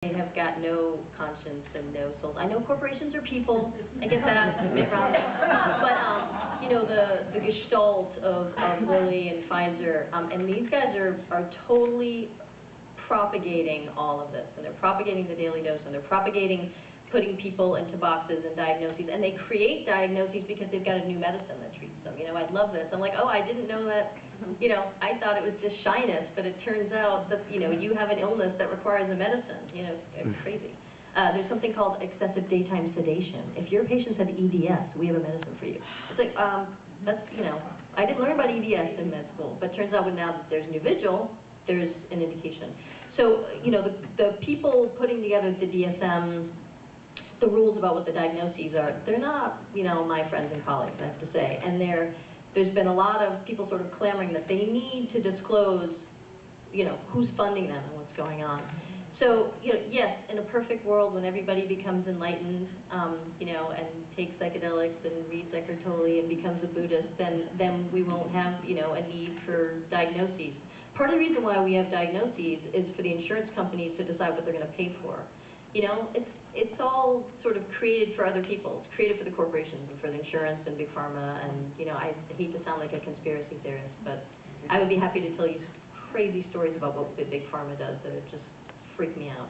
They have got no conscience and no soul. I know corporations are people. I get that. But you know, the gestalt of Lilly and Pfizer, and these guys are totally propagating all of this, and they're propagating the daily dose, and they're propagating putting people into boxes and diagnoses, and they create diagnoses because they've got a new medicine that treats them. You know, I love this. I'm like, oh, I didn't know that. You know, I thought it was just shyness, but it turns out that, you know, you have an illness that requires a medicine. You know, it's crazy. There's something called excessive daytime sedation. If your patient's had EDS, we have a medicine for you. It's like, that's, you know, I didn't learn about EDS in med school, but turns out now that there's new vigil, there's an indication. So, you know, the people putting together the DSM, the rules about what the diagnoses are, they're not, you know, my friends and colleagues, I have to say. And there's been a lot of people sort of clamoring that they need to disclose, you know, who's funding them and what's going on. So, you know, yes, in a perfect world when everybody becomes enlightened, you know, and takes psychedelics and reads Eckhart Tolle and becomes a Buddhist, then we won't have, you know, a need for diagnoses. Part of the reason why we have diagnoses is for the insurance companies to decide what they're going to pay for. You know, it's all sort of created for other people. It's created for the corporations and for the insurance and big pharma. And, you know, I hate to sound like a conspiracy theorist, but I would be happy to tell you crazy stories about what the big pharma does that just freak me out.